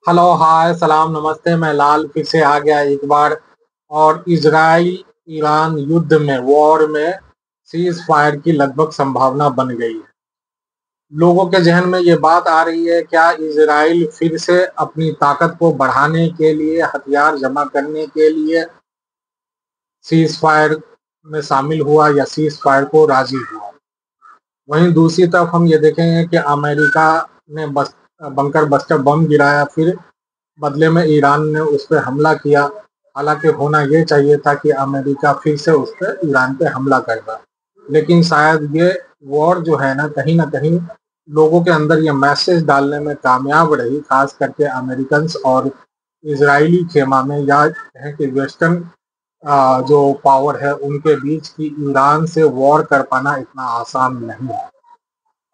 Hello, हाय, सलाम, नमस्ते। मैं लाल फिर से आ गया एक बार। और इजराइल ईरान युद्ध में, वॉर में सीज फायर की लगभग संभावना बन गई है। लोगों के जहन में ये बात आ रही है, क्या इजराइल फिर से अपनी ताकत को बढ़ाने के लिए, हथियार जमा करने के लिए सीज फायर में शामिल हुआ या सीज फायर को राजी हुआ। वहीं दूसरी तरफ हम ये देखेंगे कि अमेरिका ने बंकर बस्टर बम गिराया, फिर बदले में ईरान ने उस पर हमला किया। हालांकि होना ये चाहिए था कि अमेरिका फिर से उस पर ईरान पे हमला करता, लेकिन शायद ये वॉर जो है ना कहीं लोगों के अंदर ये मैसेज डालने में कामयाब रही, खास करके अमेरिकन और इजरायली खेमा में, या कहें कि वेस्टर्न जो पावर है उनके बीच, की ईरान से वॉर कर पाना इतना आसान नहीं है।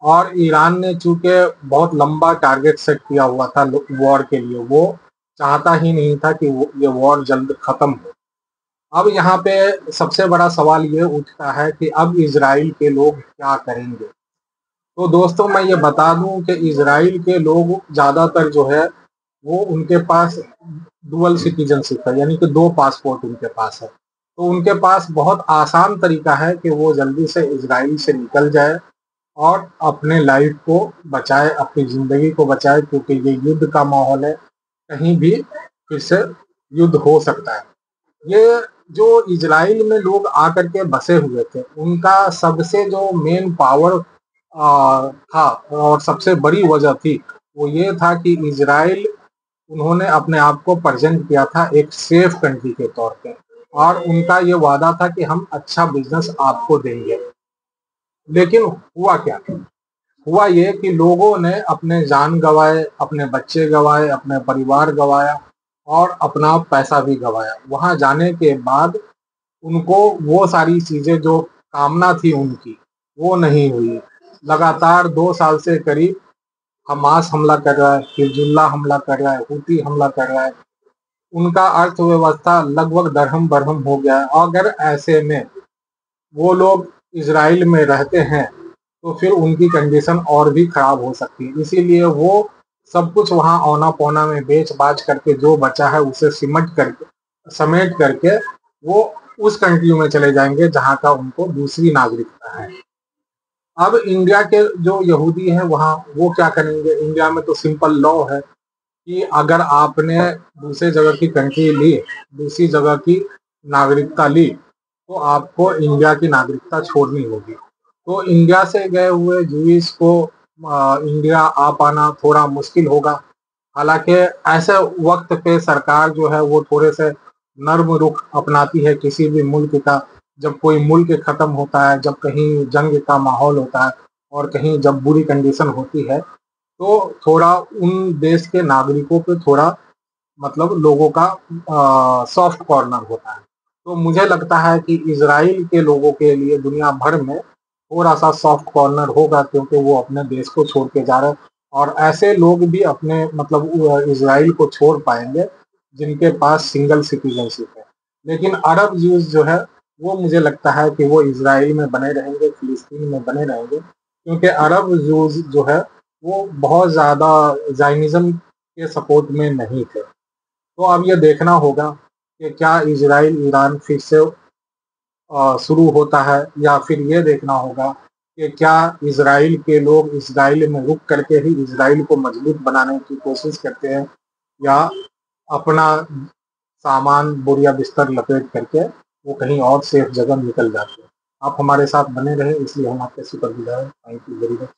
और ईरान ने चूंकि बहुत लंबा टारगेट सेट किया हुआ था वॉर के लिए, वो चाहता ही नहीं था कि ये वॉर जल्द खत्म हो। अब यहाँ पे सबसे बड़ा सवाल ये उठता है कि अब इजराइल के लोग क्या करेंगे। तो दोस्तों, मैं ये बता दूं कि इजराइल के लोग ज्यादातर जो है, वो उनके पास डुअल सिटीजनशिप है, यानी कि दो पासपोर्ट उनके पास है। तो उनके पास बहुत आसान तरीका है कि वो जल्दी से इजराइल से निकल जाए और अपने लाइफ को बचाए, अपनी जिंदगी को बचाए, क्योंकि ये युद्ध का माहौल है। कहीं भी फिर से युद्ध हो सकता है। ये जो इजराइल में लोग आकर के बसे हुए थे, उनका सबसे जो मेन पावर था और सबसे बड़ी वजह थी, वो ये था कि इजराइल, उन्होंने अपने आप को प्रेजेंट किया था एक सेफ कंट्री के तौर पे। और उनका ये वादा था कि हम अच्छा बिजनेस आपको देंगे। लेकिन हुआ क्या? हुआ ये कि लोगों ने अपने जान गंवाए, अपने बच्चे गंवाए, अपने परिवार गंवाया और अपना पैसा भी गंवाया। वहां जाने के बाद उनको वो सारी चीजें जो कामना थी उनकी, वो नहीं हुई। लगातार 2 साल से करीब हमास हमला कर रहा है, हिजबुल्लाह हमला कर रहा है, हूती हमला कर रहा है। उनका अर्थव्यवस्था लगभग दरहम बरहम हो गया है। अगर ऐसे में वो लोग इजराइल में रहते हैं, तो फिर उनकी कंडीशन और भी खराब हो सकती है। इसीलिए वो सब कुछ वहां औना पौना में बेच बाच करके जो बचा है उसे समेट करके वो उस कंट्री में चले जाएंगे जहां का उनको दूसरी नागरिकता है। अब इंडिया के जो यहूदी हैं वहाँ, वो क्या करेंगे? इंडिया में तो सिंपल लॉ है कि अगर आपने दूसरे जगह की कंट्री ली, दूसरी जगह की नागरिकता ली, तो आपको इंडिया की नागरिकता छोड़नी होगी। तो इंडिया से गए हुए जूइस को इंडिया आ पाना थोड़ा मुश्किल होगा। हालांकि ऐसे वक्त पे सरकार जो है वो थोड़े से नर्म रुख अपनाती है किसी भी मुल्क का। जब कोई मुल्क खत्म होता है, जब कहीं जंग का माहौल होता है और कहीं जब बुरी कंडीशन होती है, तो थोड़ा उन देश के नागरिकों पे थोड़ा, मतलब लोगों का सॉफ्ट कॉर्नर होता है। तो मुझे लगता है कि इजराइल के लोगों के लिए दुनिया भर में थोड़ा सा सॉफ्ट कॉर्नर होगा, क्योंकि वो अपने देश को छोड़ के जा रहे हैं। और ऐसे लोग भी अपने, मतलब इजराइल को छोड़ पाएंगे जिनके पास सिंगल सिटीजनशिप है। लेकिन अरब यूज जो है, वो मुझे लगता है कि वो इजराइल में बने रहेंगे, फिलिस्तीन में बने रहेंगे, क्योंकि अरब यूज जो है वो बहुत ज़्यादा जाइनिज्म के सपोर्ट में नहीं थे। तो अब ये देखना होगा कि क्या इजराइल ईरान फिर से शुरू होता है, या फिर ये देखना होगा कि क्या इजराइल के लोग इजराइल में रुक करके ही इजराइल को मजबूत बनाने की कोशिश करते हैं, या अपना सामान बोरिया बिस्तर लपेट करके वो कहीं और सेफ जगह निकल जाते हैं। आप हमारे साथ बने रहे, इसलिए हम आपके शुक्रगुजार हैं। Thank you very much.